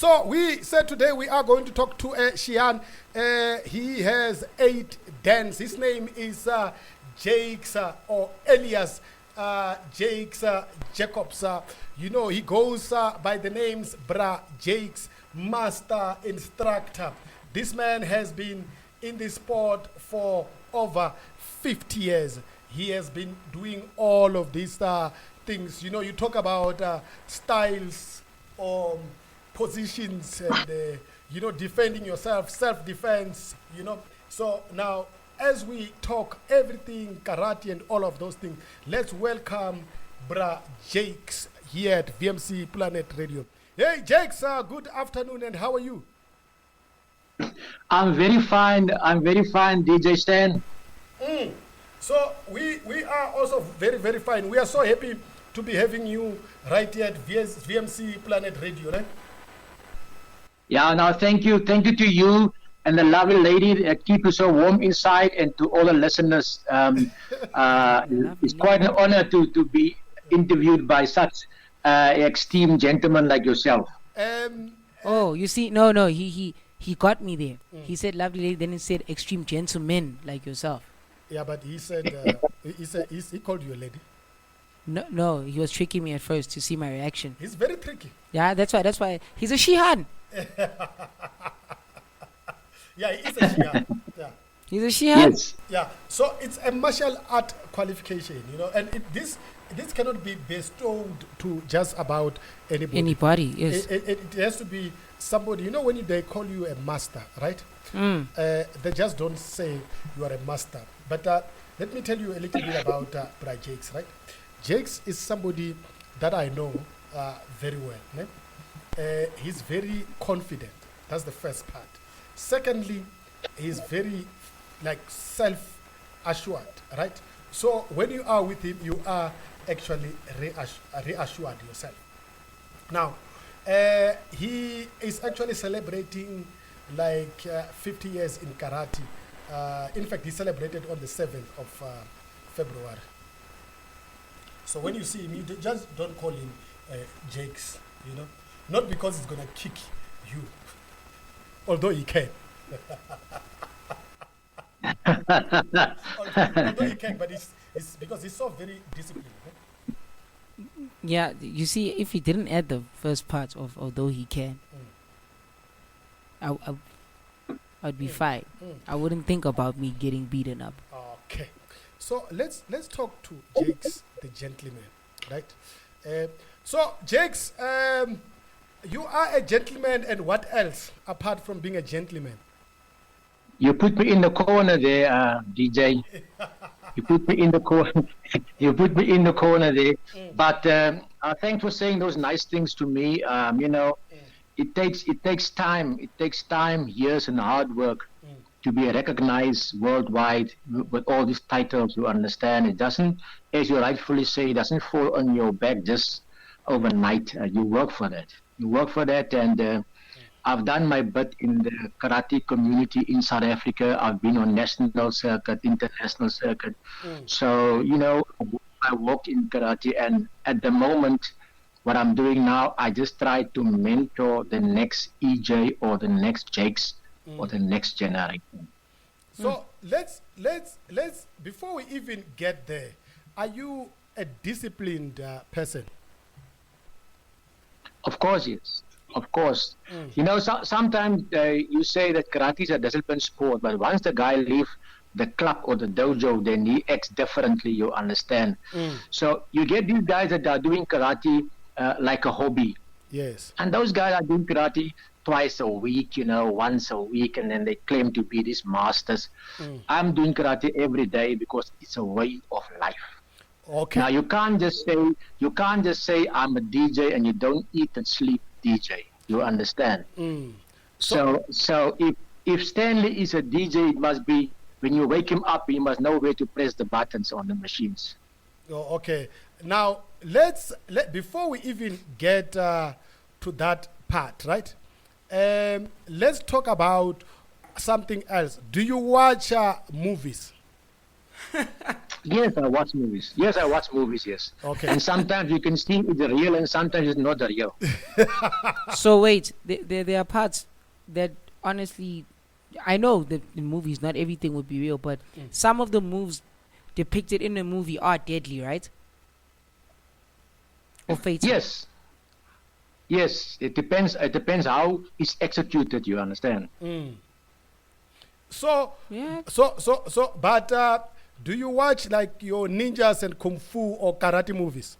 So we said today we are going to talk to Shian. He has 8 dens. His name is Jakes or Elias Jakes Jacobs. He goes by the names Bra Jakes, Master Instructor. This man has been in this sport for over 50 years. He has been doing all of these things. You talk about styles or positions and, defending yourself, self-defense, So now, as we talk everything, karate and all of those things, let's welcome Bra Jakes here at VMC Planet Radio. Hey, Jakes, good afternoon, and how are you? I'm very fine, DJ Stan. So we are also very, very fine. We are so happy to be having you right here at VMC Planet Radio, right? Yeah, now thank you to you and the lovely lady that keep you so warm inside, and to all the listeners. It's quite an honor to be interviewed by such esteemed gentleman like yourself. You see, no, he got me there. He said lovely lady, then he said extreme gentlemen like yourself. Yeah, but he said he called you a lady. No, he was tricking me at first to see my reaction. He's very tricky. Yeah, that's why he's a Shihan. Yeah, he is a Shihan. Yeah. He's a Shihan. Yes. Yeah. So it's a martial art qualification, and this cannot be bestowed to just about anybody. Anybody, yes. It has to be somebody. When they call you a master, right? They just don't say you are a master. But let me tell you a little bit about Bra Jakes, right? Jakes is somebody that I know very well. Né? He's very confident. That's the first part. Secondly, he's very self-assured, right? So when you are with him, you are actually reassured yourself. Now, he is actually celebrating 50 years in karate. In fact, he celebrated on the 7th of February. So when you see him, you just don't call him Jakes, not because he's gonna kick you, although he can. although he can, but it's because he's so very disciplined. Yeah, you see, if he didn't add the first part of although he can, I'd be fine. I wouldn't think about me getting beaten up. Okay, so let's talk to Jakes, the gentleman, right? So Jakes, you are a gentleman, and what else apart from being a gentleman? You put me in the corner there, DJ. You put me in the corner. You put me in the corner there. But thanks for saying those nice things to me. It takes time. It takes time, years, and hard work to be recognized worldwide with all these titles. You understand? It doesn't, as you rightfully say, it doesn't fall on your back just overnight. You work for that. And I've done my bit in the karate community in South Africa. I've been on national circuit, international circuit. So, I work in karate, and at the moment, what I'm doing now, I just try to mentor the next EJ or the next Jakes or the next generation. So let's before we even get there, are you a disciplined person? Of course, yes. Of course. Sometimes you say that karate is a disciplined sport, but once the guy leaves the club or the dojo, then he acts differently, you understand. So you get these guys that are doing karate like a hobby. Yes. And those guys are doing karate twice a week, once a week, and then they claim to be these masters. I'm doing karate every day because it's a way of life. Okay. Now you can't just say I'm a DJ and you don't eat and sleep DJ. You understand? So if Stanley is a DJ, it must be when you wake him up, you must know where to press the buttons on the machines. Oh, okay. Now before we even get to that part, right? Let's talk about something else. Do you watch movies? Yes, I watch movies. Yes, I watch movies. Yes. Okay. And sometimes you can see it's real, and sometimes it's not real. So wait, there are parts that honestly, I know that in movies not everything would be real, but some of the moves depicted in the movie are deadly, right? Or fatal. Yes. Yes. It depends. It depends how it's executed. You understand? So, Yeah. but do you watch like your ninjas and kung fu or karate movies?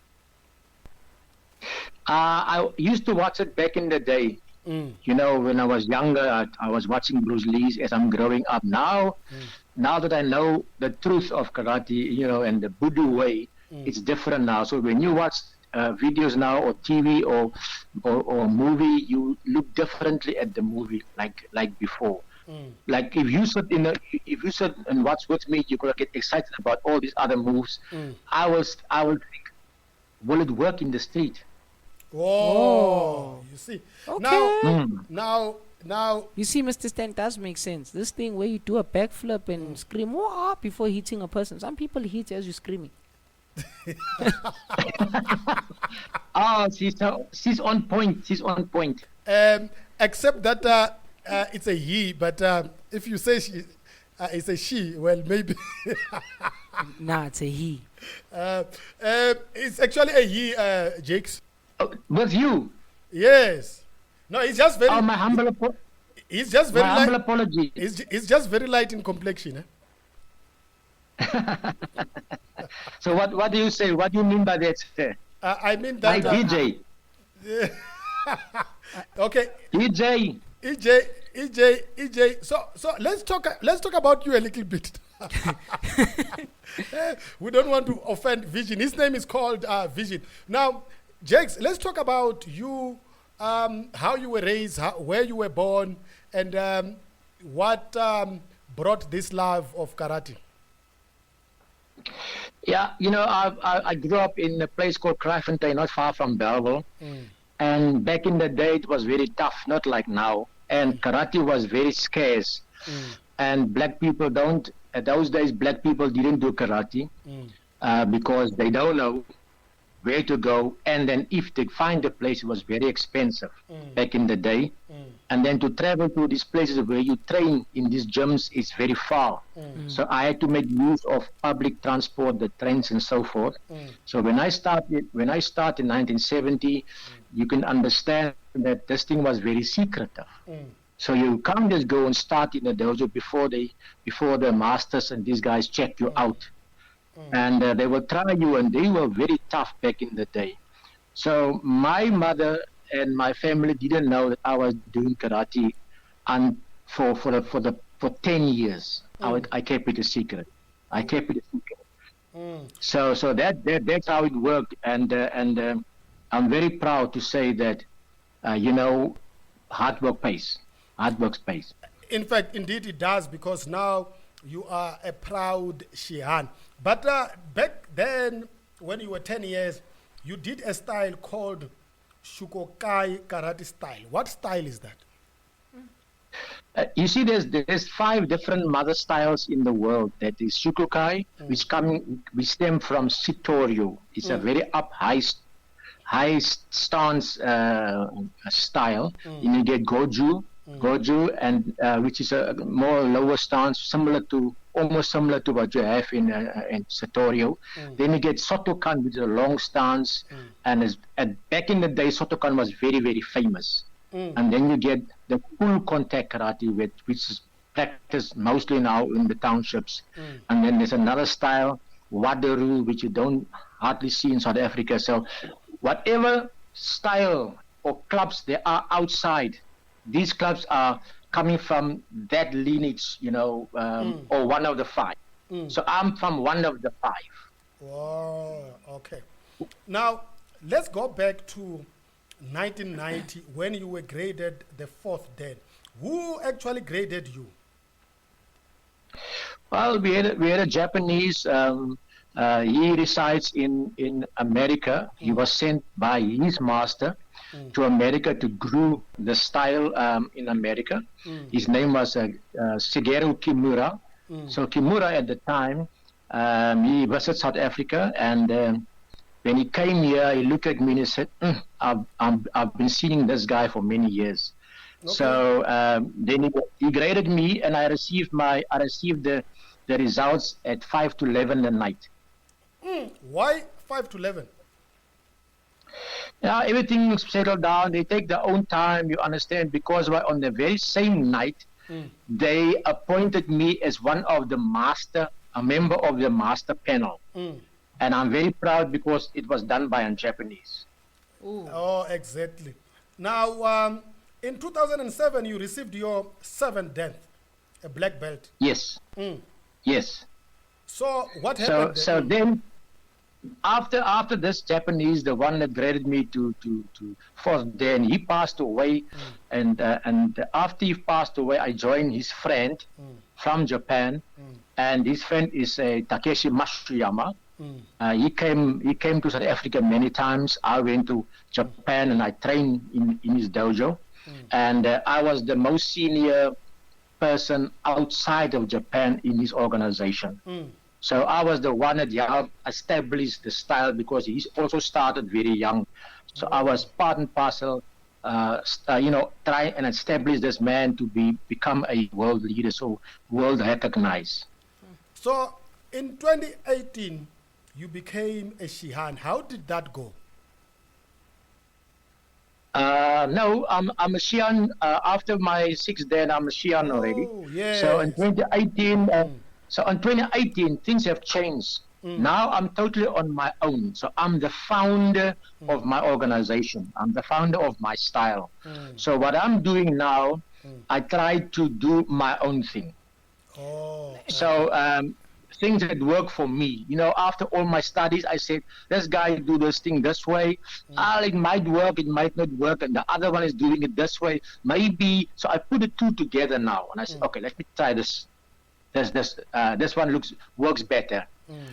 I used to watch it back in the day. You know, when I was younger, I was watching Bruce Lee's as I'm growing up. Now that I know the truth of karate, you know, and the Buddha way, it's different now. So when you watch videos now or TV or movie, you look differently at the movie like before. Like if you sit and watch with me, you're gonna get excited about all these other moves. I will think, will it work in the street? Oh, you see. Okay. Now, You see, Mr. Stan does make sense. This thing where you do a backflip and scream "Wah!" before hitting a person. Some people hit as you're screaming. Oh, she's on point. She's on point. except that it's a he, but if you say it's a she, well, maybe. Nah, it's a he. It's actually a he, Jakes. With you. Yes. No, he's just very. Oh, my humble apology. He's just very My humble light. apology. He's just very light in complexion. So what do you say? What do you mean by that, sir? I mean My that. DJ. Okay. DJ. EJ. So let's talk about you a little bit. We don't want to offend Vision. His name is called Vision. Now, Jakes, let's talk about you, how you were raised, where you were born, and what brought this love of karate. Yeah, you know, I grew up in a place called Kraaifontein, not far from Belleville. And back in the day, it was very tough, not like now. And karate was very scarce. And black people at those days, black people didn't do karate because they don't know where to go. And then if they find a place, it was very expensive back in the day. And then to travel to these places where you train in these gyms is very far. So I had to make use of public transport, the trains and so forth. So when I started in 1970, you can understand that this thing was very secretive. So you can't just go and start in the dojo before the masters and these guys check you out. And they will try you, and they were very tough back in the day. So my mother and my family didn't know that I was doing karate, and for 10 years I kept it a secret. So that's how it worked, and I'm very proud to say that you know, hard work pays. Hard work pays. In fact, indeed it does, because now you are a proud Shihan. But back then, when you were 10 years, you did a style called Shukokai Karate style. What style is that? You see, there's 5 different mother styles in the world. That is Shukokai, which stem from Sitoryu. It's a very high stance style. And you get Goju, and which is a more lower stance, almost similar to what you have in Satoryo. Then you get Sotokan, which is a long stance, and back in the day, Sotokan was very, very famous. And then you get the full contact karate, which is practiced mostly now in the townships. And then there's another style, Wadaru, which you don't hardly see in South Africa. So whatever style or clubs there are outside, these clubs are coming from that lineage, you know, or one of the 5. So I'm from one of the 5. Oh, okay. Now, let's go back to 1990 when you were graded the 4th Dan. Who actually graded you? Well, we had a Japanese. He resides in America. He was sent by his master to America to grow the style in America. His name was Shigeru Kimura. So Kimura at the time, He visited South Africa, and when he came here, he looked at me and he said, I've been seeing this guy for many years. Okay. So then he graded me, and I received the results at 5 to 11 at night. Why 5 to 11? Yeah, everything settled down. They take their own time, you understand, because on the very same night, they appointed me as a member of the master panel. And I'm very proud because it was done by a Japanese. Ooh. Oh, exactly. Now, in 2007, you received your 7th dance, a black belt. Yes. Yes. So what happened? So then, after this Japanese, the one that graded me to fourth dan, he passed away, and after he passed away, I joined his friend from Japan, and his friend is Takeshi Matsuyama. He came to South Africa many times. I went to Japan and I trained in his dojo, and I was the most senior person outside of Japan in his organization. So I was the one that helped establish the style because he also started very young. So I was part and parcel, try and establish this man to become a world leader, so world recognized. So in 2018, you became a Shihan. How did that go? No, I'm a Shihan. After my 6th dan, I'm a Shihan already. Oh, yes. So in 2018, things have changed. Now I'm totally on my own. So I'm the founder of my organization. I'm the founder of my style. So what I'm doing now, I try to do my own thing. Oh. So things that work for me. After all my studies, I said, this guy do this thing this way. It might work, it might not work, and the other one is doing it this way. Maybe. So I put the two together now, and I said, okay, let me try this. This one works better.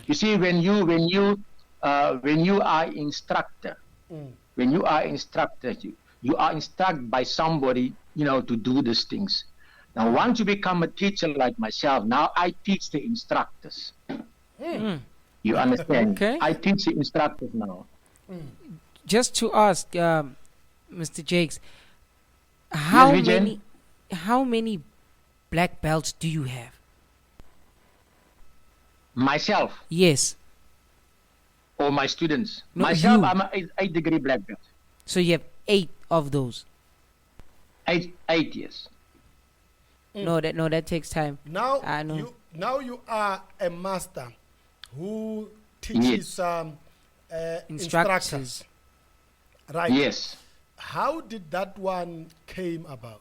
You see, when you are instructor, you are instructed by somebody, to do these things. Now, once you become a teacher like myself, now I teach the instructors. You understand? Okay. I teach the instructors now. Just to ask, Mr. Jakes, how Yes, Vijay? many black belts do you have? Myself Yes. or my students. No, Myself, you. I'm an 8-degree black belt. So you have 8 of those. 8 years. No, that takes time. Now I know. you are a master who teaches instructors. Right. Yes. How did that one came about?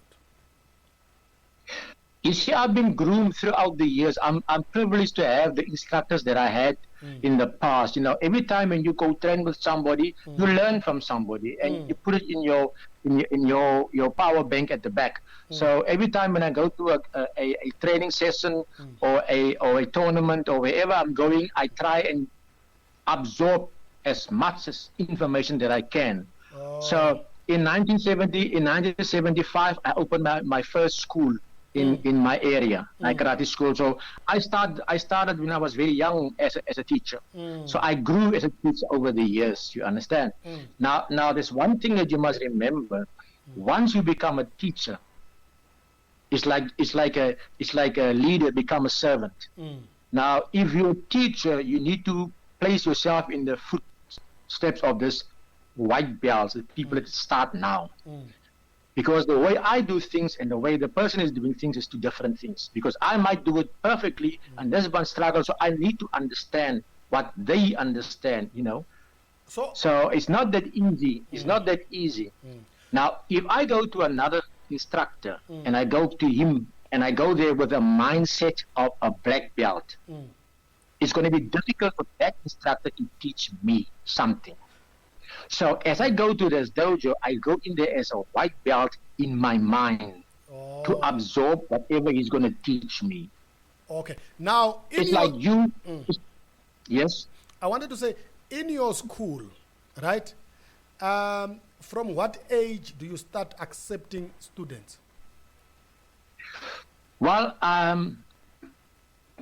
You see, I've been groomed throughout the years. I'm privileged to have the instructors that I had in the past. Every time when you go train with somebody, you learn from somebody, and you put it in your power bank at the back. So every time when I go to a training session or a tournament or wherever I'm going, I try and absorb as much as information that I can. So in 1975, I opened my first school in my area, my karate school. So I started when I was very young as a teacher. So I grew as a teacher over the years. You understand? Now there's one thing that you must remember. Once you become a teacher, it's like a leader become a servant. Now, if you're a teacher, you need to place yourself in the footsteps of this white belts, the people that start now. Because the way I do things and the way the person is doing things is two different things. Because I might do it perfectly and this one struggles, so I need to understand what they understand, So it's not that easy. It's not that easy. Now, if I go to another instructor and I go to him and I go there with a mindset of a black belt, it's going to be difficult for that instructor to teach me something. So as I go to this dojo, I go in there as a white belt in my mind to absorb whatever he's going to teach me. Okay. Now, it's like you. Yes. I wanted to say, in your school, right? From what age do you start accepting students? Well,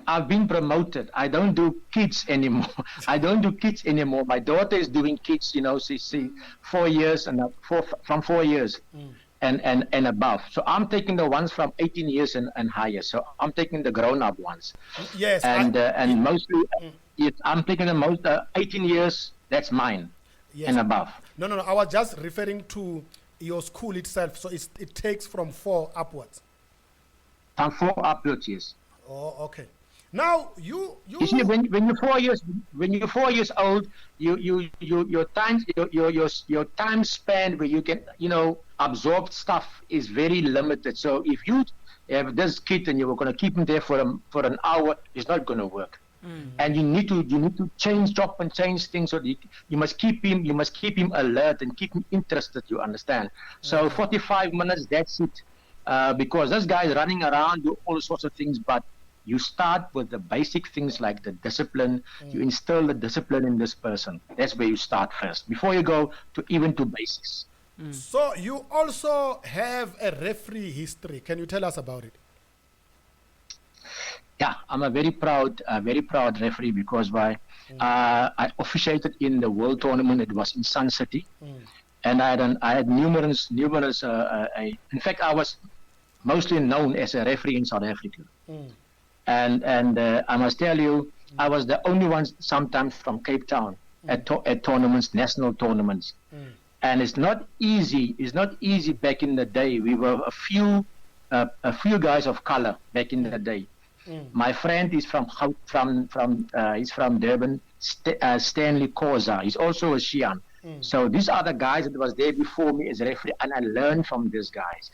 I've been promoted. I don't do kids anymore. I don't do kids anymore. My daughter is doing kids. She's 4 years and from 4 years and above. So I'm taking the ones from 18 years and higher. So I'm taking the grown-up ones. Yes. And mostly, yes, I'm taking the most 18 years. That's mine, Yes. and above. No. I was just referring to your school itself. So it takes from 4 upwards. From 4 upwards, yes. Oh, okay. Now you You see, when you're 4 years old, your time span where you can absorb stuff is very limited. So if you have this kid and you're going to keep him there for an hour, it's not going to work. And you need to chop and change things. So you must keep him alert and keep him interested. You understand? So 45 minutes, that's it. Because this guy is running around, do all sorts of things, but you start with the basic things like the discipline. You instill the discipline in this person. That's where you start first, before you go to basics. So you also have a referee history. Can you tell us about it? Yeah, I'm a very proud referee because I officiated in the World Tournament. It was in Sun City, and I had numerous. In fact, I was mostly known as a referee in South Africa. And I must tell you, I was the only one sometimes from Cape Town at tournaments, national tournaments. And it's not easy. It's not easy back in the day. We were a few guys of color back in the day. My friend is from Durban, Stanley Koza. He's also a Shian. So these are the guys that was there before me as a referee, and I learned from these guys.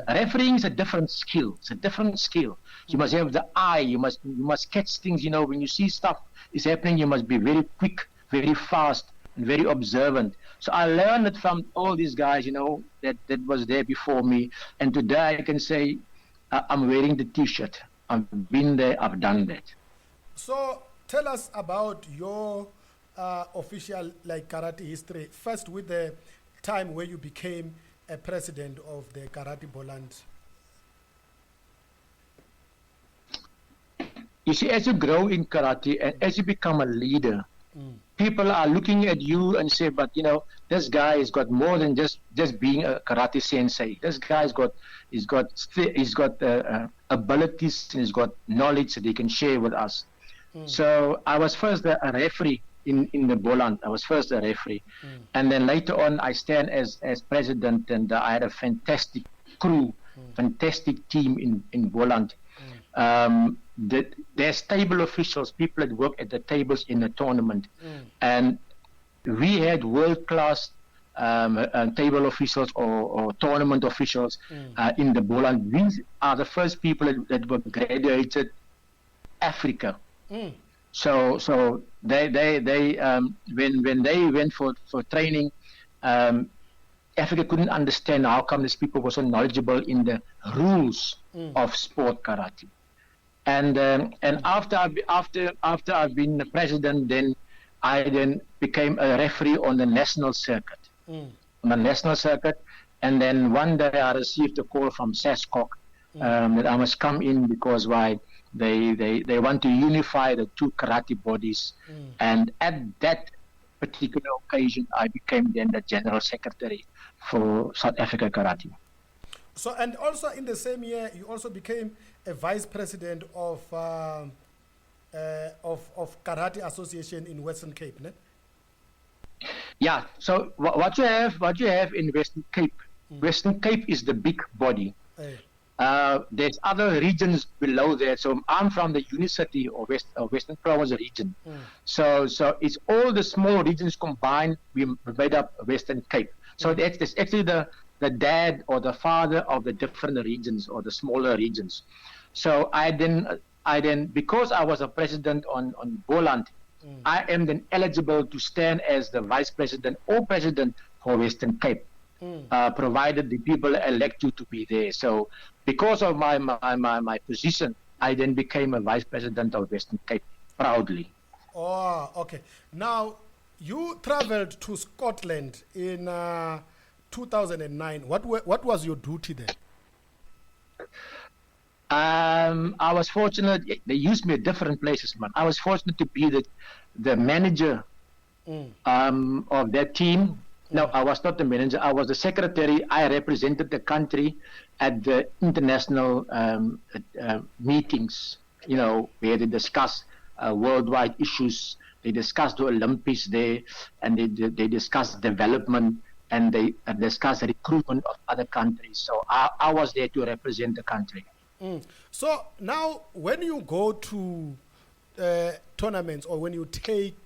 Refereeing is a different skill. It's a different skill. You must have the eye. You must catch things. When you see stuff is happening, you must be very quick, very fast, and very observant. So I learned it from all these guys, that was there before me. And today I can say I'm wearing the T-shirt. I've been there. I've done that. So tell us about your official karate history. First, with the time where you became a president of the Karate Boland. You see, as you grow in karate and as you become a leader, people are looking at you and say, but this guy has got more than just being a karate sensei. This guy's got abilities and he's got knowledge that he can share with us. So I was first a referee in the Boland. I was first a referee, and then later on I stand as president, and I had a fantastic crew, fantastic team in Boland. There's table officials, people that work at the tables in the tournament, and we had world-class table officials or tournament officials in the Boland. These are the first people that were graduated Africa. So they when they went for training, Africa couldn't understand how come these people were so knowledgeable in the rules of sport karate. And after I've been the president, then I became a referee on the national circuit. On the national circuit, and then one day I received a call from SASCOC that I must come in because they want to unify the two karate bodies, and at that particular occasion I became then the general secretary for South Africa Karate. So, and also in the same year you also became a vice president of Karate Association in Western Cape, ne? Yeah, so what you have in Western Cape is the big body. There's other regions below there. So I'm from the Unicity or Western Province region. So it's all the small regions combined. We made up Western Cape. So that's actually the dad or the father of the different regions or the smaller regions. So I then because I was a president on Boland, I am then eligible to stand as the vice president or president for Western Cape, provided the people elect you to be there. So because of my position, I then became a vice president of Western Cape, proudly. Oh, okay. Now, you traveled to Scotland in 2009. What was your duty there? I was fortunate. They used me at different places, man. I was fortunate to be the manager of that team. No, I was not the manager. I was the secretary. I represented the country at the international meetings, where they discuss worldwide issues. They discuss the Olympics there, and they discuss development, and they discuss recruitment of other countries. So I was there to represent the country. So now, when you go to tournaments, or when you take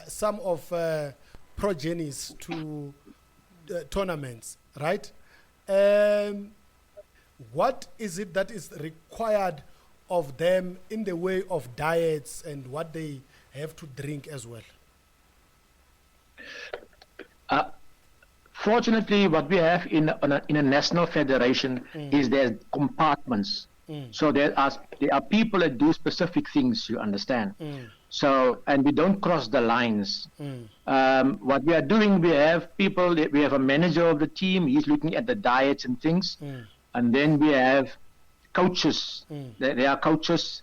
some of progenies to tournaments, right? What is it that is required of them in the way of diets and what they have to drink as well? Fortunately, what we have in a national federation is there's compartments. So there are people that do specific things, you understand. So, and we don't cross the lines. What we are doing, we have people, we have a manager of the team, he's looking at the diets and things. And then we have coaches. There are coaches.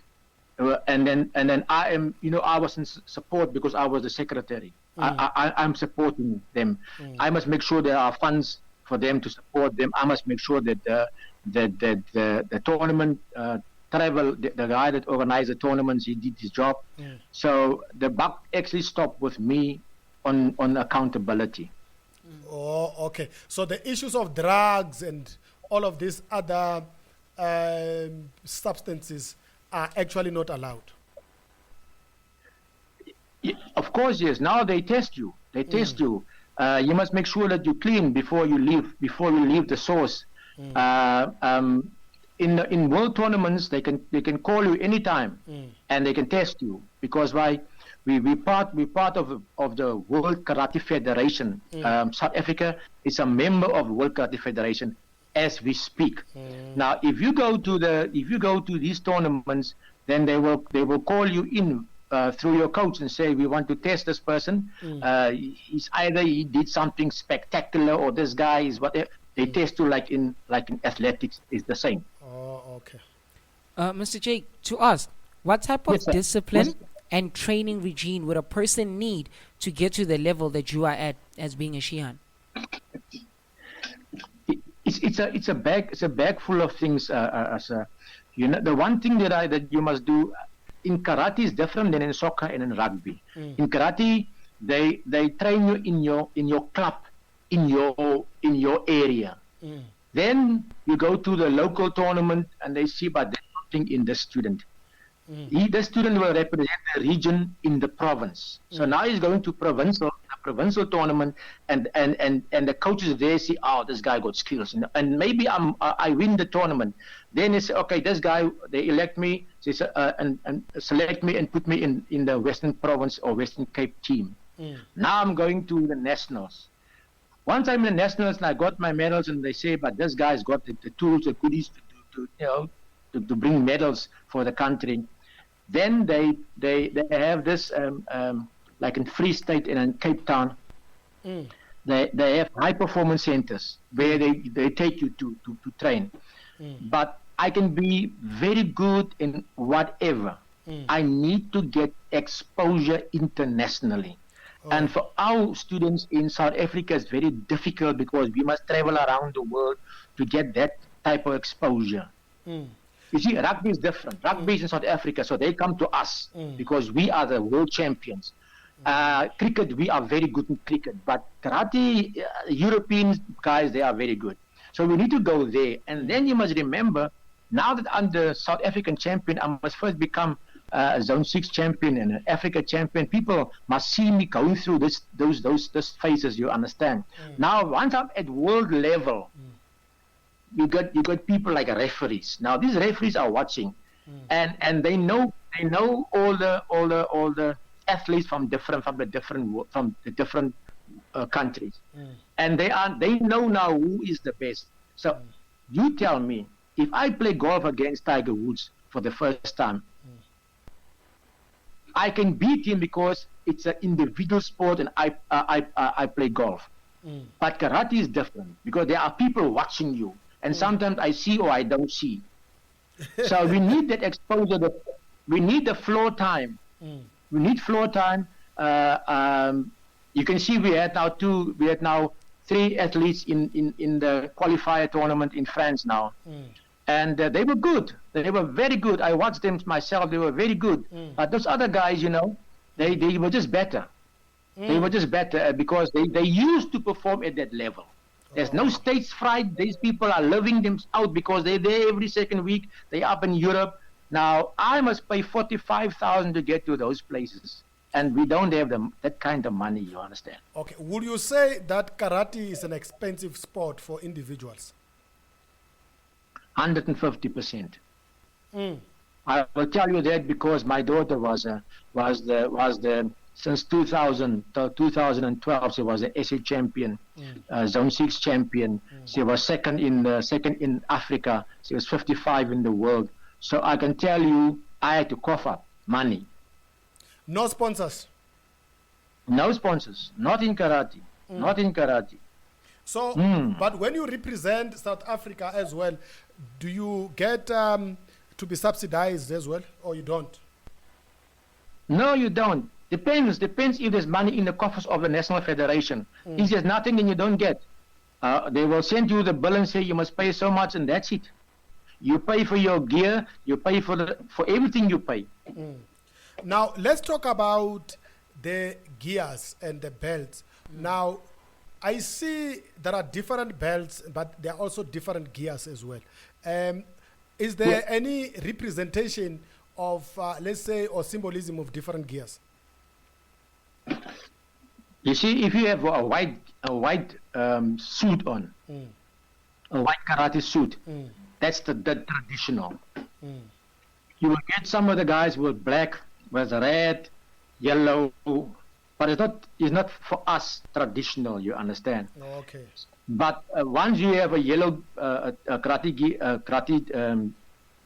And then I am, I was in support because I was the secretary. I'm supporting them. I must make sure there are funds for them to support them. I must make sure that the tournament travel, the guy that organized the tournaments, he did his job. So the buck actually stopped with me on accountability. Oh, okay. So the issues of drugs and all of these other substances are actually not allowed. Of course, yes. Now they test you. They test you. You must make sure that you clean before you leave. Before you leave the source. In world tournaments, they can call you anytime, and they can test you because we part of the World Karate Federation. South Africa is a member of World Karate Federation as we speak. Now, if you go to these tournaments, then they will call you in through your coach and say, we want to test this person. He's either he did something spectacular or this guy is whatever. They test you like in athletics is the same. Oh, okay. Mr. Jake, to ask, what type of Yes, discipline and training regime would a person need to get to the level that you are at as being a Shihan? It's a bag full of things. The one thing that you must do in karate is different than in soccer and in rugby. In karate, they train you in your club, in your area. Then you go to the local tournament and they see, but there's something in the student. The student will represent the region in the province. So now he's going to provincial tournament, and the coaches there see, oh, this guy got skills, and maybe I win the tournament. Then they say, okay, this guy, they elect me, and select me and put me in the Western Province or Western Cape team. Now I'm going to the nationals. Once I'm in the nationals and I got my medals, and they say, but this guy's got the tools, the goodies to bring medals for the country. Then they have this like in Free State and in Cape Town. They have high performance centers where they take you to train. But I can be very good in whatever. I need to get exposure internationally. And for our students in South Africa, it's very difficult because we must travel around the world to get that type of exposure. You see, rugby is different. Rugby is in South Africa, so they come to us because we are the world champions. Cricket, we are very good in cricket, but karate, European guys, they are very good. So we need to go there. And then you must remember, now that I'm the South African champion, I must first become a Zone 6 champion and an Africa champion. People must see me going through those phases, you understand. Now, once I'm at world level, you got people like referees. Now these referees are watching, and they know all the athletes from the different countries, and they know now who is the best. So you tell me, if I play golf against Tiger Woods for the first time, I can beat him because it's an individual sport and I play golf. But karate is different because there are people watching you. And sometimes I see or I don't see. So we need that exposure. We need the floor time. We need floor time. You can see we had now three athletes in the qualifier tournament in France now. And they were good. They were very good. I watched them myself. They were very good. But those other guys, they were just better. They were just better because they used to perform at that level. There's no stage fright. These people are living them out because they're there every second week. They're up in Europe. Now, I must pay 45,000 to get to those places. And we don't have that kind of money, you understand? Okay. Would you say that karate is an expensive sport for individuals? 150%. I will tell you that because my daughter was the since 2012 she was the SA champion, Zone 6 champion. She was second in Africa. She was 55 in the world. So I can tell you, I had to cough up money. No sponsors. No sponsors. Not in karate. Not in karate. So, but when you represent South Africa as well, do you get to be subsidized as well, or you don't? No, you don't. Depends if there's money in the coffers of the National Federation. If there's nothing, then you don't get. They will send you the bill and say you must pay so much, and that's it. You pay for your gear, you pay for everything you pay. Now, let's talk about the gears and the belts. Now, I see there are different belts, but there are also different gears as well. Is there any representation of, let's say, or symbolism of different gears? You see, if you have a white suit on, a white karate suit, that's the traditional. You will get some of the guys with black, with red, yellow, but it's not for us traditional. You understand? Okay. But once you have a yellow karate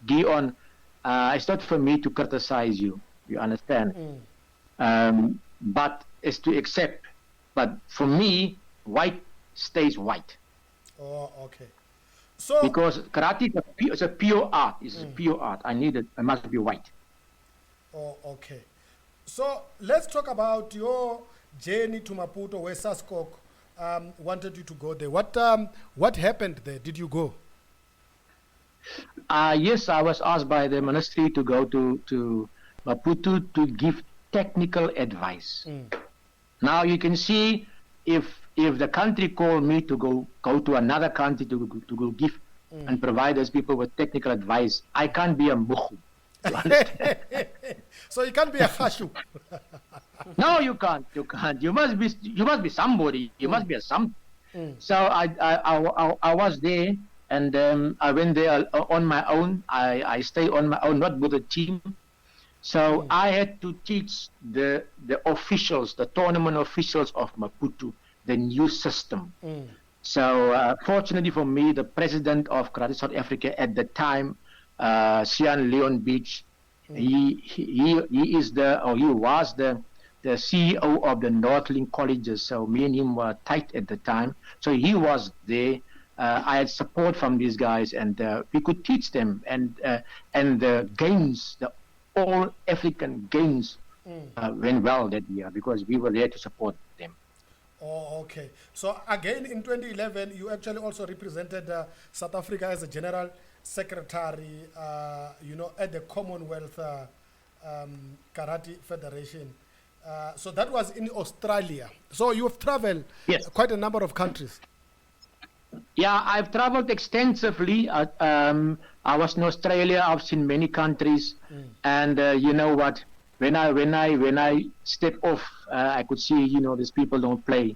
gi on, it's not for me to criticize you. You understand? But it's to accept. But for me, white stays white. Oh, okay. So because karate is a pure art. It's a pure art. I must be white. Oh, okay. So let's talk about your journey to Maputo, where Saskok wanted you to go there. What happened there? Did you go? Yes, I was asked by the ministry to go to Maputo to give technical advice. Now you can see if the country called me to go to another country to go give and provide those people with technical advice, I can't be a mukhu. So you can't be a khashu. No, you can't. You can't. You must be somebody. You must be a some. So I was there, and I went there on my own. I stayed on my own, not with a team. So I had to teach the officials, the tournament officials of Maputo, the new system. So fortunately for me, the president of Karate South Africa at the time, Sian Leon Beach, he was the CEO of the Northlink colleges. So me and him were tight at the time. So he was there. I had support from these guys, and we could teach them. And the games, the all African games, went well that year because we were there to support them. Oh, okay. So again, in 2011, you actually also represented South Africa as a general secretary, at the Commonwealth Karate Federation. So that was in Australia. So you have traveled quite a number of countries. Yeah, I've traveled extensively. I was in Australia. I've seen many countries, and you know what? When I step off, I could see these people don't play.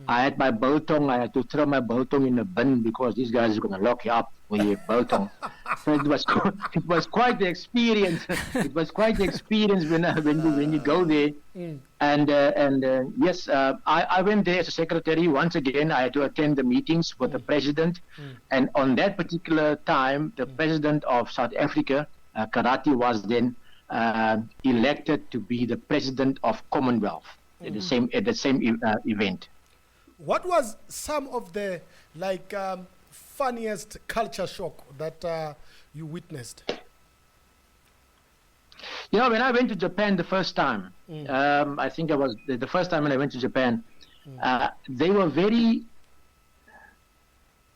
I had my biltong. I had to throw my biltong in a bin because these guys are going to lock you up when you have biltong. So it was quite the experience. It was quite the experience when you go there. And yes, I went there as a secretary. Once again, I had to attend the meetings with the president. And on that particular time, the president of South Africa, Karate, was then elected to be the president of Commonwealth at the same event. What was some of the funniest culture shock that you witnessed? You know, when I went to Japan the first time, I think I was the first time when I went to Japan, they were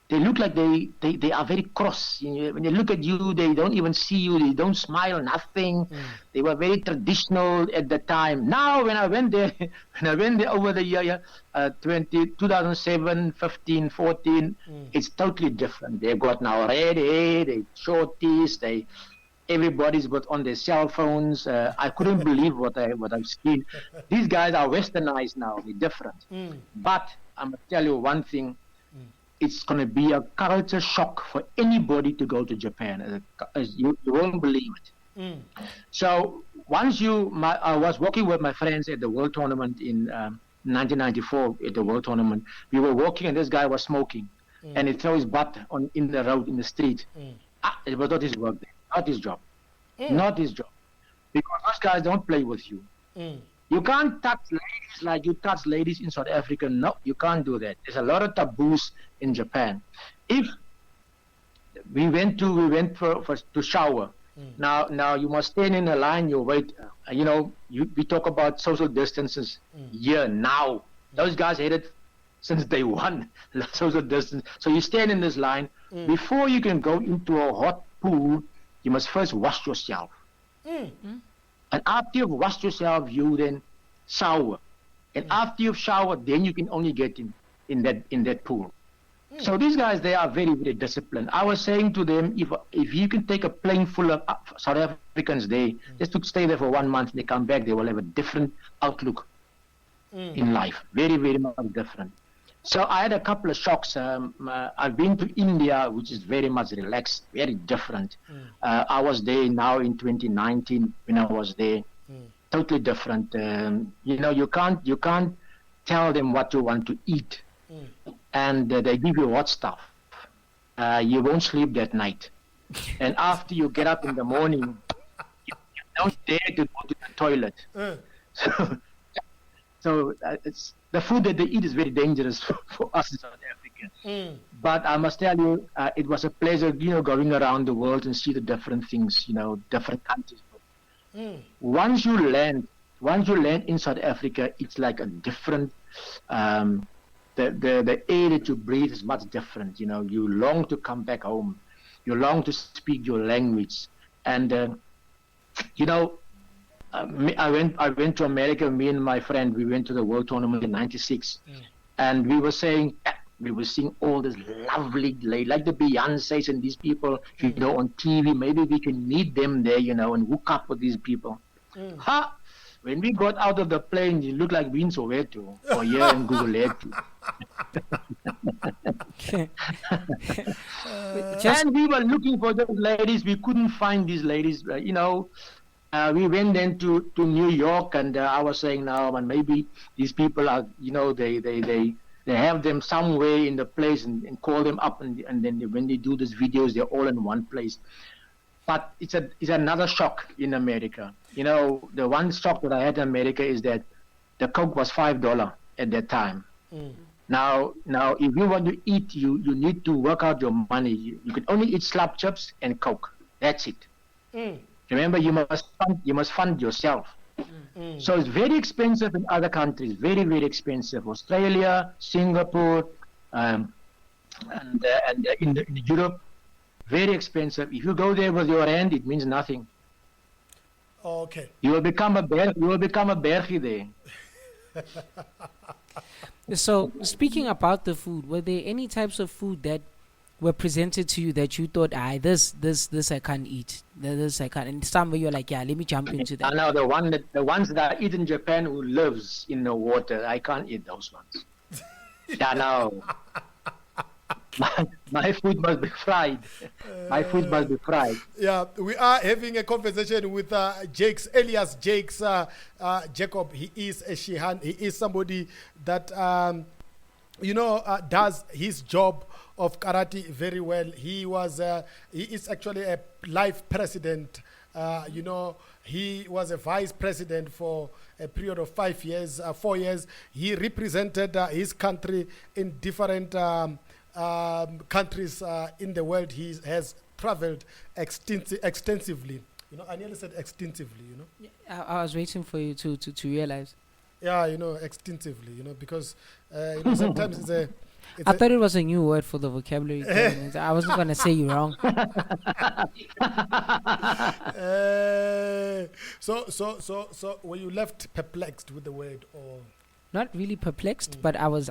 they look like they are very cross. You know, when they look at you, they don't even see you. They don't smile, nothing. They were very traditional at the time. Now, when I went there, over the year 2007, 15, 14, it's totally different. They've got now red hair, they short teeth, everybody's got on their cell phones. I couldn't believe what I've seen. These guys are westernized now. They're different. But I'm gonna tell you one thing. It's going to be a culture shock for anybody to go to Japan. You won't believe it. So once I was walking with my friends at the World Tournament in 1994 at the World Tournament. We were walking and this guy was smoking, and he threw his butt in the road, in the street. It was not his work, not his job, not his job, because those guys don't play with you. You can't touch ladies like you touch ladies in South Africa. No, you can't do that. There's a lot of taboos in Japan. If we went to shower. Now you must stand in a line. You wait. We talk about social distances here now. Those guys had it since day one. Social distance. So you stand in this line before you can go into a hot pool. You must first wash yourself. And after you've washed yourself, you then shower. And after you've showered, then you can only get in that pool. So these guys, they are very, very disciplined. I was saying to them, if you can take a plane full of South Africans there, just to stay there for 1 month, they come back, they will have a different outlook in life. Very, very much different. So I had a couple of shocks. I've been to India, which is very much relaxed, very different. I was there now in 2019 when I was there. Totally different. You can't tell them what you want to eat, and they give you hot stuff. You won't sleep that night, and after you get up in the morning, you don't dare to go to the toilet. So it's the food that they eat is very dangerous for us in South Africa. But I must tell you, it was a pleasure, going around the world and see the different things, different countries. Once you land in South Africa, it's like a different. The air that you breathe is much different. You long to come back home, you long to speak your language, and I went to America. Me and my friend, we went to the World Tournament in '96, and we were seeing all this lovely, like the Beyoncés and these people, on TV. Maybe we can meet them there, and hook up with these people. When we got out of the plane, you look like we in Soweto or here in Guguletu. And we were looking for those ladies. We couldn't find these ladies. We went then to New York, and I was saying now, and maybe these people are, they have them somewhere in the place and call them up, and then when they do these videos, they're all in one place. But it's another shock in America. The one shock that I had in America is that the Coke was $5 at that time. Now, if you want to eat, you need to work out your money. You can only eat slab chips and Coke. That's it. Remember, you must fund yourself. So it's very expensive in other countries. Very, very expensive. Australia, Singapore, and in Europe, very expensive. If you go there with your hand, it means nothing. Okay. You will become a bergie there. So, speaking about the food, were there any types of food that were presented to you that you thought, this I can't eat, this I can't, and some where you're like, yeah, let me jump into that? Now the ones that I eat in Japan who lives in the water, I can't eat those ones. Yeah, no. My food must be fried. My food must be fried. Yeah, we are having a conversation with Elias Jacob. He is a Shihan. He is somebody that does his job of karate very well. He is actually a life president. He was a vice president for a period of 4 years. He represented his country in different countries in the world. He has traveled extensively. You know, I nearly said extensively, you know. I was waiting for you to realize. Yeah, you know, extensively, you know, because, you know, sometimes it's a... I thought it was a new word for the vocabulary. Kevin. I wasn't going to say you wrong. So were you left perplexed with the word, or... Not really perplexed, but I was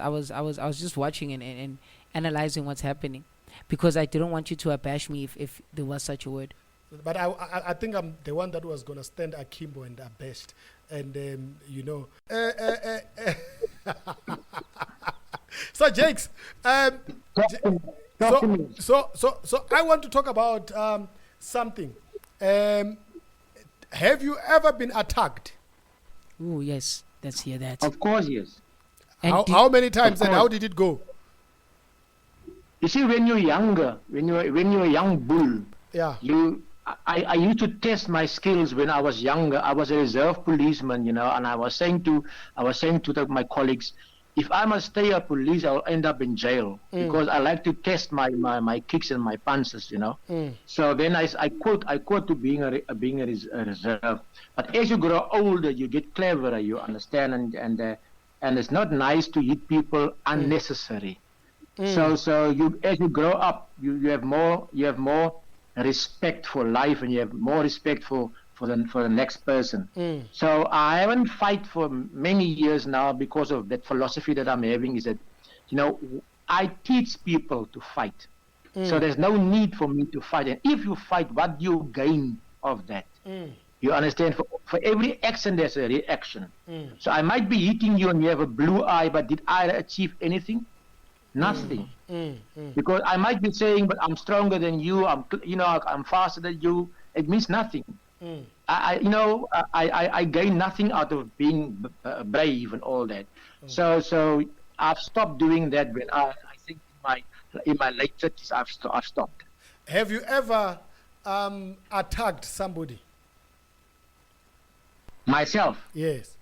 just watching and analyzing what's happening, because I didn't want you to abash me if there was such a word. But I think I'm the one that was going to stand akimbo and abashed. And, you know... So, Jakes, so I want to talk about something. Have you ever been attacked? Oh, yes. Let's hear that. Of course, yes. And How many times and how did it go? You see, when you're younger, when you're a young bull, Yeah. I used to test my skills when I was younger. I was a reserve policeman, you know, and I was saying to my colleagues, if I must stay a police, I'll end up in jail because I like to test my kicks and my punches, you know. So then I quote to being a reserve. But as you grow older, you get cleverer, you understand, and it's not nice to hit people unnecessary. So you, as you grow up, you have more respect for life, and you have more respect for the next person. So I haven't fight for many years now because of that philosophy that I'm having, is that, you know, I teach people to fight. So there's no need for me to fight. And if you fight, what do you gain of that? You understand? For every action, there's a reaction. So I might be hitting you and you have a blue eye, but did I achieve anything? Nothing. Because I might be saying, but I'm stronger than you, I'm faster than you. It means nothing. I gain nothing out of being brave and all that. So I've stopped doing that. When I think in my late 30s, I've stopped. Have you ever attacked somebody? Myself? Yes.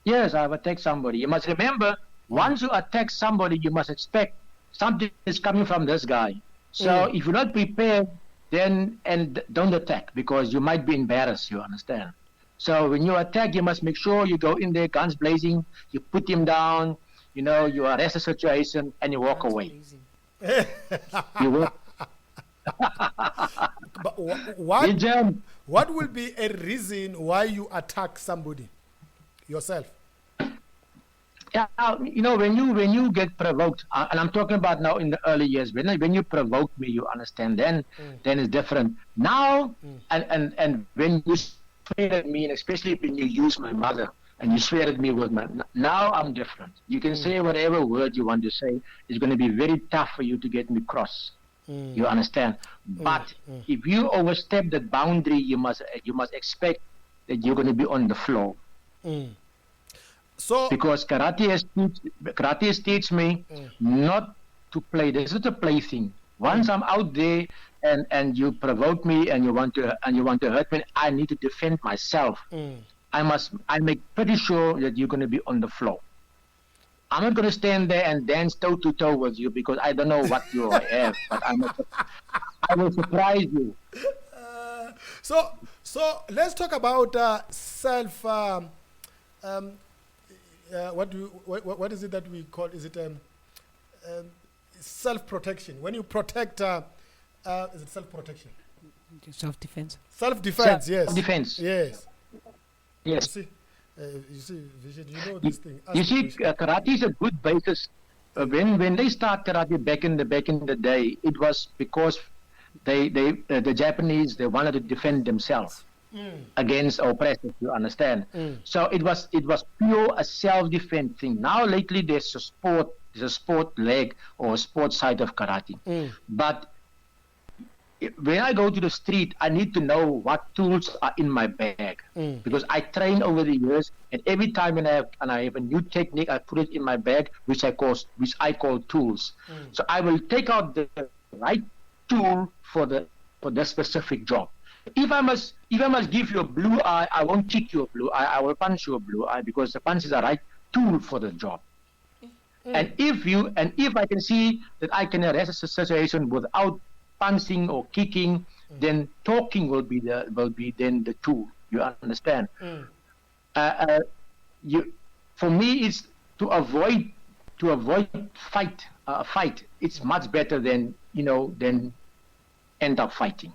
Yes, I've attacked somebody. You must remember, once you attack somebody, you must expect something is coming from this guy. So if you're not prepared, then don't attack, because you might be embarrassed, you understand. So when you attack, you must make sure you go in there, guns blazing, you put him down, you know, you arrest the situation, and you walk away. You will. But what will be a reason why you attack somebody yourself? Yeah, you know, when you get provoked, and I'm talking about now in the early years, when you provoke me, you understand, then it's different. Now, and when you swear at me, and especially when you use my mother, and you swear at me with now I'm different. You can say whatever word you want to say. It's going to be very tough for you to get me cross. You understand? But if you overstep that boundary, you must expect that you're going to be on the floor. So, because karate has taught me not to play. This is a plaything. Once I'm out there and you provoke me and you want to hurt me, I need to defend myself. I make pretty sure that you're going to be on the floor. I'm not going to stand there and dance toe to toe with you, because I don't know what you have, but I will surprise you. So let's talk about self. What is it that we call? Is it self-protection? When you protect, is it self-protection? Self-defense. Self-defense. Yes. Self-defense. Yes. Yes. You see, Vision, you know this thing. You see, karate is a good basis. When they start karate back in the day, it was because the Japanese, they wanted to defend themselves against oppressors. You understand? So it was pure a self-defense thing. Now lately there's a sport leg or a sport side of karate, but when I go to the street, I need to know what tools are in my bag, because I train over the years, and every time when I have a new technique, I put it in my bag, which I call tools. So I will take out the right tool for the specific job. If I must give you a blue eye, I won't kick you a blue eye. I will punch you a blue eye, because the punch is the right tool for the job. And if I can see that I can arrest a situation without punching or kicking, then talking will be then the tool. You understand? For me, it's to avoid fight. Fight. It's much better than end up fighting,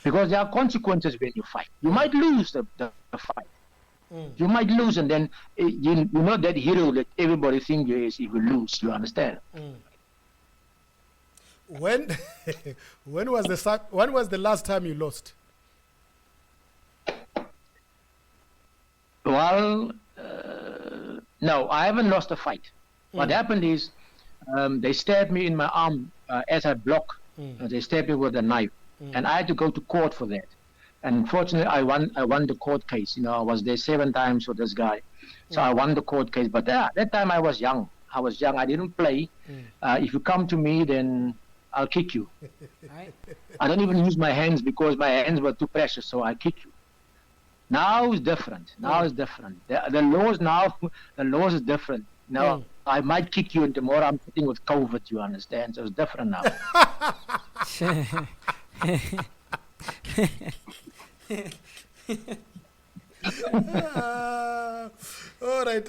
because there are consequences when you fight. You might lose the fight. You might lose, and then you're not that hero that everybody thinks you is if you lose. You understand? When was the last time you lost? Well, no, I haven't lost a fight. What happened is they stabbed me in my arm as I blocked. They stabbed me with a knife, and I had to go to court for that. And fortunately, I won the court case. I was there 7 times for this guy, so I won the court case. But that time I was young. I didn't play. If you come to me, then I'll kick you. Right? I don't even use my hands because my hands were too precious, so I kick you. Now it's different. The laws now, the laws is different. Now I might kick you, and tomorrow I'm sitting with COVID. You understand? So it's different now. All right.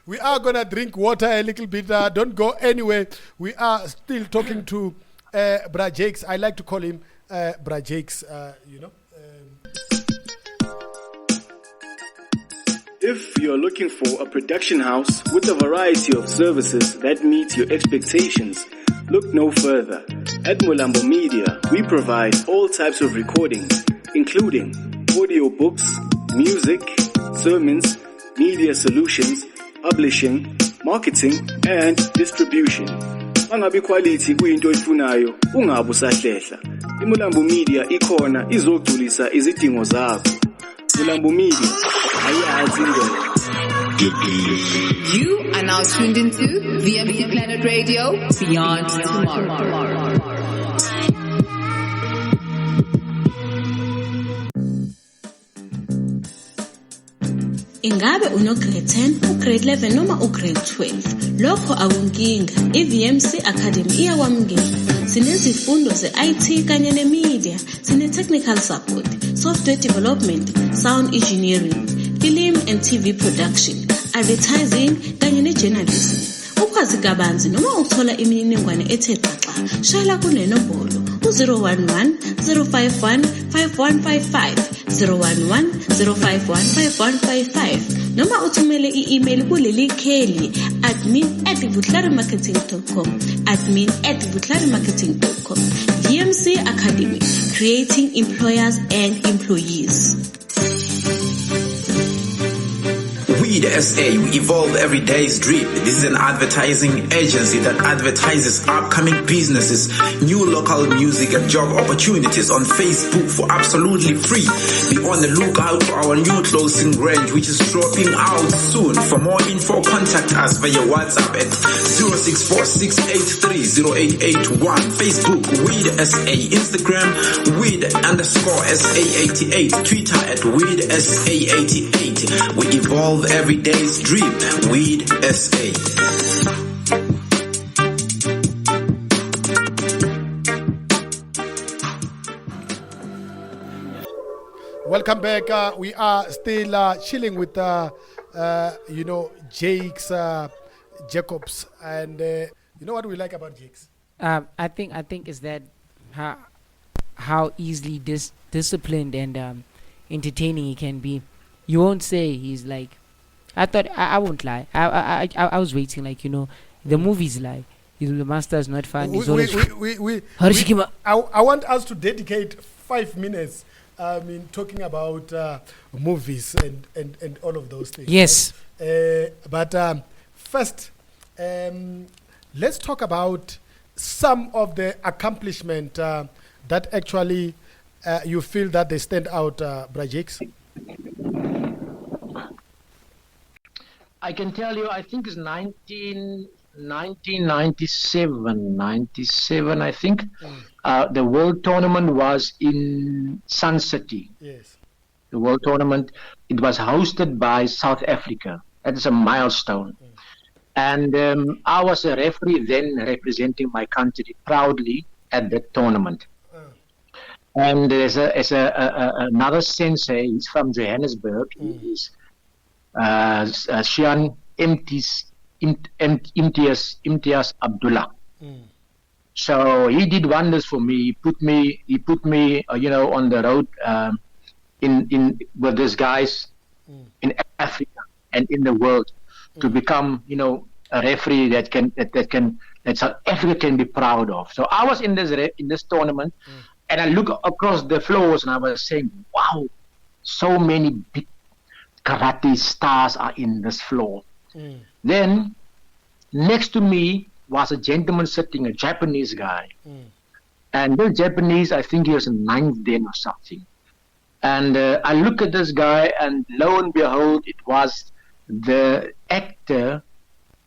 We are gonna drink water a little bit. Don't go anywhere. We are still talking to Bra Jakes. I like to call him Bra Jakes. If you're looking for a production house with a variety of services that meet your expectations, look no further. At Mulambo Media, we provide all types of recordings, including audio books, music, sermons, media solutions, publishing, marketing, and distribution. Mangabe quality kuyinto oyifunayo, ungabe usahlehla. iMulambo Media ikhona izogculisa izidingo zakho. Mulambo Media, ayazi indlela. You are now tuned into VMC Planet Radio Beyond Tomorrow. Ingabe grade 10, grade 11 noma grade 12, lokho akunkinga. iVMC Academy iyakwamukela. Sinezifundo ze-IT kanye ne-media, sine-technical support, software development, sound engineering, film and TV production, advertising kanye ne-journalism. Ukwazi kabanzi noma uthola imininingwane ethe xaxa, shayela kunenombolo u-011 051 5155, 011 051 5155, noma uthumele i-email kuleli kheli admin@butlarimarketing.com, admin@butlarimarketing.com. VMC Academy, creating employers and employees. We the SA, we evolve every day's drip. This is an advertising agency that advertises upcoming businesses, new local music and job opportunities on Facebook for absolutely free. Be on the lookout for our new clothing range, which is dropping out soon. For more info, contact us via WhatsApp at 0646830881. Facebook, We the SA. Instagram, WeD_SA88. Twitter at WeedSA88. We evolve every day's drip. Weed SA. Welcome back. We are still chilling with Jakes Jacobs, and you know what we like about Jakes? I think is that how easily disciplined and entertaining he can be. You won't say he's like. I won't lie. I was waiting, the movies lie. The master is not fun. I want us to dedicate 5 minutes talking about movies and all of those things. Yes. Right? But first, let's talk about some of the accomplishment that actually you feel that they stand out, Bra Jakes. I can tell you, I think it's 1997, I think. The World Tournament was in Sun City. Yes. The World Tournament, it was hosted by South Africa. That is a milestone. And I was a referee then representing my country proudly at that tournament. And there's another sensei. He's from Johannesburg. He's Shian Imtiaz Abdullah. So he did wonders for me. He put me, on the road in with these guys in Africa and in the world to become, a referee that South Africa can be proud of. So I was in this tournament, and I look across the floors, and I was saying, wow, so many big karate stars are in this floor. Then next to me was a gentleman sitting, a Japanese guy. And this Japanese, I think he was in ninth then or something. And I look at this guy, and lo and behold, it was the actor.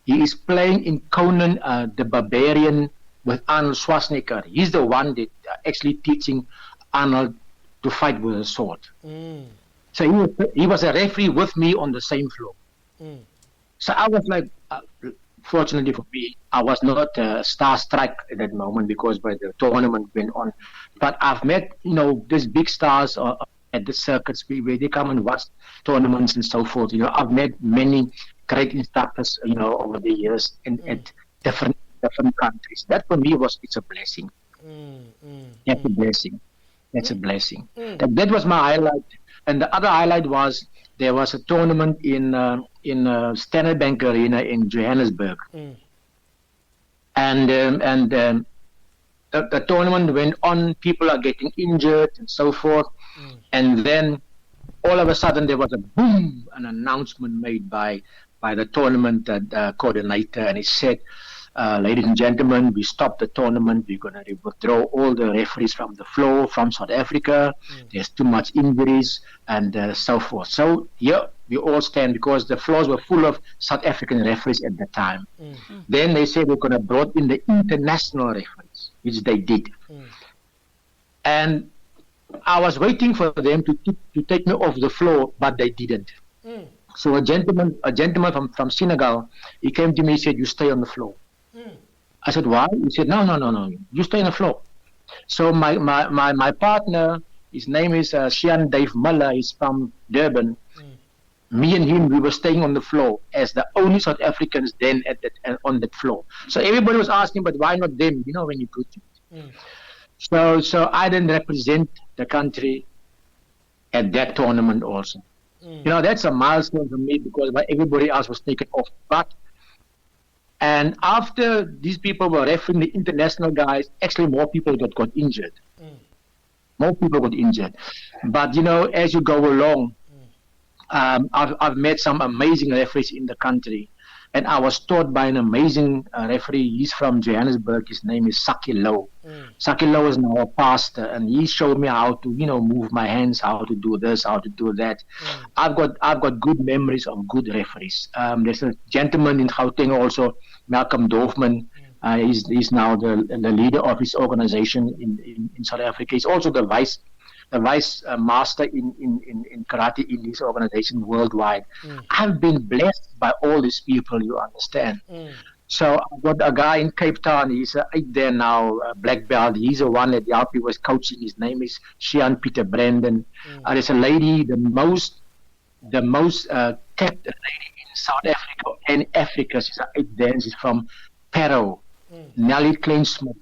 He is playing in Conan the Barbarian with Arnold Schwarzenegger. He's the one that actually teaching Arnold to fight with a sword. So he was a referee with me on the same floor. So I was like, fortunately for me, I was not starstruck at that moment because by the tournament went on. But I've met, these big stars at the circuits where they come and watch tournaments and so forth. I've met many great instructors, over the years at different countries. That for me it's a blessing. That's a blessing. That's a blessing. That was my highlight. And the other highlight was there was a tournament in Standard Bank Arena in Johannesburg, and the tournament went on. People are getting injured and so forth, and then all of a sudden there was an announcement made by the tournament coordinator, and he said, ladies and gentlemen, we stopped the tournament. We're going to withdraw all the referees from the floor from South Africa. There's too much injuries and so forth. So here we all stand because the floors were full of South African referees at the time. Then they said we're going to brought in the international referees, which they did. And I was waiting for them to take me off the floor, but they didn't. So a gentleman from Senegal, he came to me and said, you stay on the floor. I said, why? He said, no, you stay on the floor. So my partner, his name is Shian Dave Muller, he's from Durban. Me and him, we were staying on the floor as the only South Africans then on that floor. So everybody was asking, but why not them, when you put it. So I didn't represent the country at that tournament also. That's a milestone for me because everybody else was taken off. And after these people were refereeing the international guys, actually more people got injured. More people got injured. But, as you go along, I've met some amazing referees in the country. And I was taught by an amazing referee. He's from Johannesburg. His name is Saki Low. Saki Low is now a pastor, and he showed me how to, move my hands, how to do this, how to do that. I've got good memories of good referees. There's a gentleman in Gauteng also, Malcolm Dorfman. He's now the leader of his organization in South Africa. He's also the vice master in karate in his organization worldwide. I've been blessed by all these people, you understand. So I've got a guy in Cape Town, he's there now, black belt. He's the one that helped me was coaching. His name is Shian Peter Brandon. There's a lady, the most kept lady in South Africa and Africa. She's there. She's from Peru. Nelly Kleinsmith.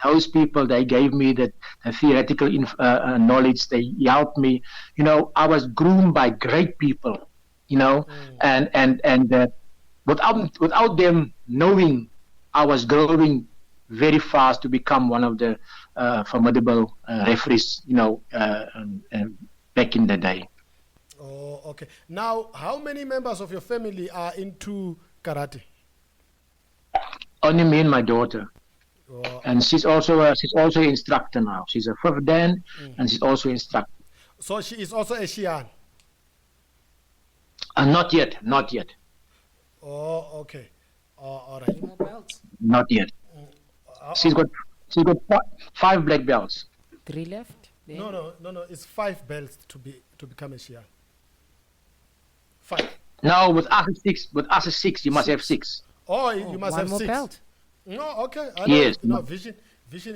Those people, they gave me the theoretical knowledge. They helped me. I was groomed by great people. And without them knowing, I was growing very fast to become one of the formidable referees. Back in the day. Oh, okay. Now, how many members of your family are into karate? Only me and my daughter. Oh. And she's also an instructor now. She's a fifth dan, and she's also instructor. So she is also a Shian? Not yet. Oh, okay. All right. More belts. Not yet. She's got 5 black belts. 3 left. Then. No. It's 5 belts to become a Shian. 5. No, with us it's 6. With us it's 6. You must have 6. Oh, you must have 6. Belt. No, okay. Yes. No, vision.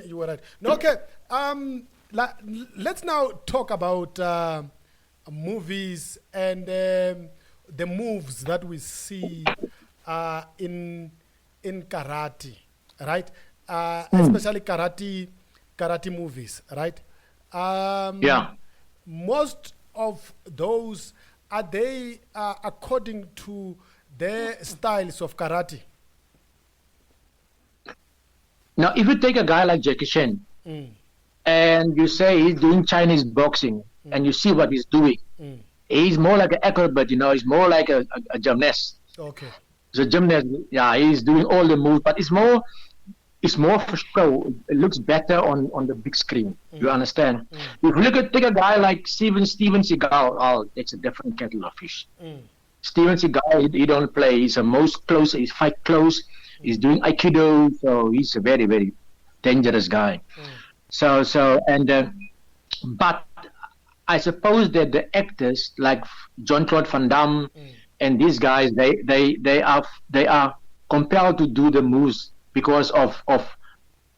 You were right. No, okay. let's now talk about movies and the moves that we see in karate, right? Especially karate movies, right? Yeah. Most of those, are they according to their styles of karate? Now, if you take a guy like Jackie Chan and you say he's doing Chinese boxing and you see what he's doing, he's more like an acrobat, he's more like a gymnast. Okay. So gymnast, yeah, he's doing all the moves, but it's more for show. It looks better on the big screen. You understand? If you take a guy like Steven Seagal, oh, that's a different kettle of fish. Steven Seagal, he don't play. He's the most close. He's fight close. He's doing Aikido, so he's a very, very dangerous guy. But I suppose that the actors like Jean-Claude Van Damme and these guys, they are compelled to do the moves because of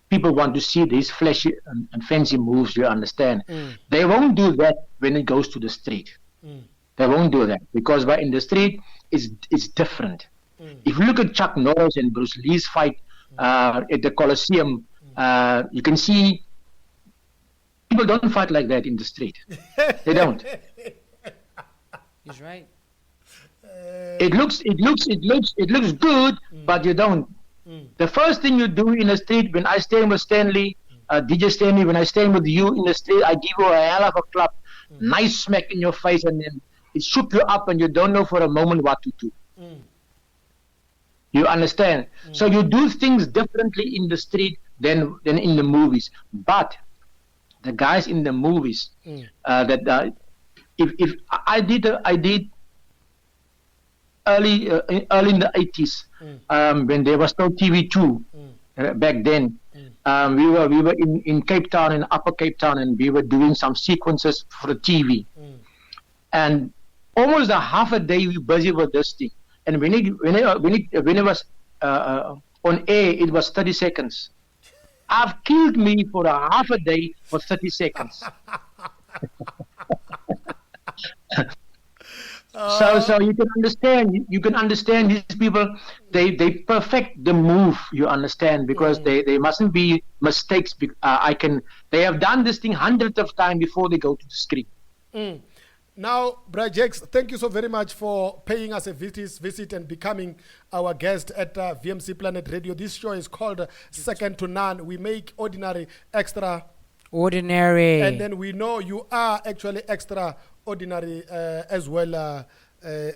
people want to see these flashy and fancy moves. You understand? They won't do that when it goes to the street. They won't do that because in the street it's different. If you look at Chuck Norris and Bruce Lee's fight at the Colosseum, you can see people don't fight like that in the street. They don't. He's right. It looks good, but you don't. The first thing you do in the street, when I stand with Stanley, DJ Stanley, when I stand with you in the street, I give you a hell of a clap, nice smack in your face, and then it shook you up, and you don't know for a moment what to do. You understand? So you do things differently in the street than in the movies. But the guys in the movies, if I did early in the 80s, when there was no TV2 back then. We were in Cape Town, in Upper Cape Town, and we were doing some sequences for the TV. And almost a half a day we were busy with this thing. And when it was on air, it was 30 seconds. I've killed me for a half a day for 30 seconds. So you can understand these people. They perfect the move. You understand, because they mustn't be mistakes. They have done this thing hundreds of times before they go to the screen. Now, Brajex, thank you so very much for paying us a visit and becoming our guest at VMC Planet Radio. This show is called Second to None. We make ordinary extraordinary. And then we know you are actually extraordinary as well,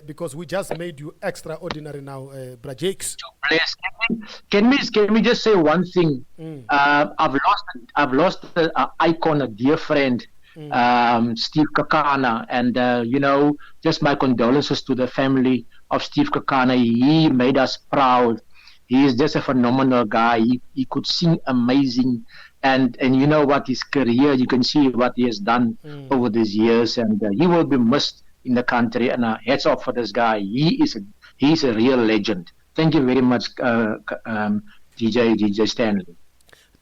because we just made you extraordinary now, Brajex. Can we just say one thing? I've lost an icon, a dear friend. Steve Kakana, and just my condolences to the family of Steve Kakana. He made us proud. He is just a phenomenal guy. He could sing amazing, and you know what, his career, you can see what he has done over these years, and he will be missed in the country, and hats off for this guy. He's a real legend. Thank you very much, DJ Stanley.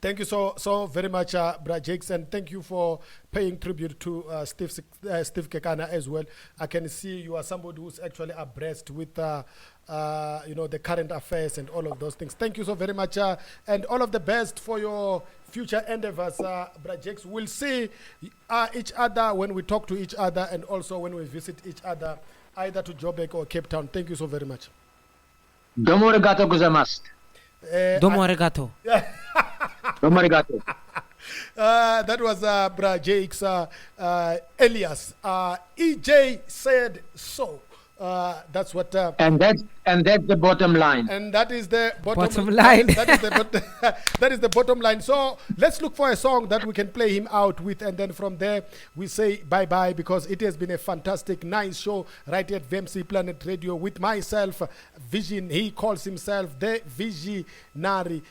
Thank you so very much, Brajex, and thank you for paying tribute to Steve Kekana as well. I can see you are somebody who's actually abreast with the current affairs and all of those things. Thank you so very much, and all of the best for your future endeavors, Brajex. We'll see each other when we talk to each other, and also when we visit each other, either to Joburg or Cape Town. Thank you so very much. Domo arigato gozaimasu. Domo arigato. Domo arigato. That was Brajex Elias. EJ said so. That's what. And that's the bottom line. And that is the bottom line. That is the bottom line. So let's look for a song that we can play him out with, and then from there we say bye bye, because it has been a fantastic, nice show right here at VMC Planet Radio with myself, Vision. He calls himself the Visionary.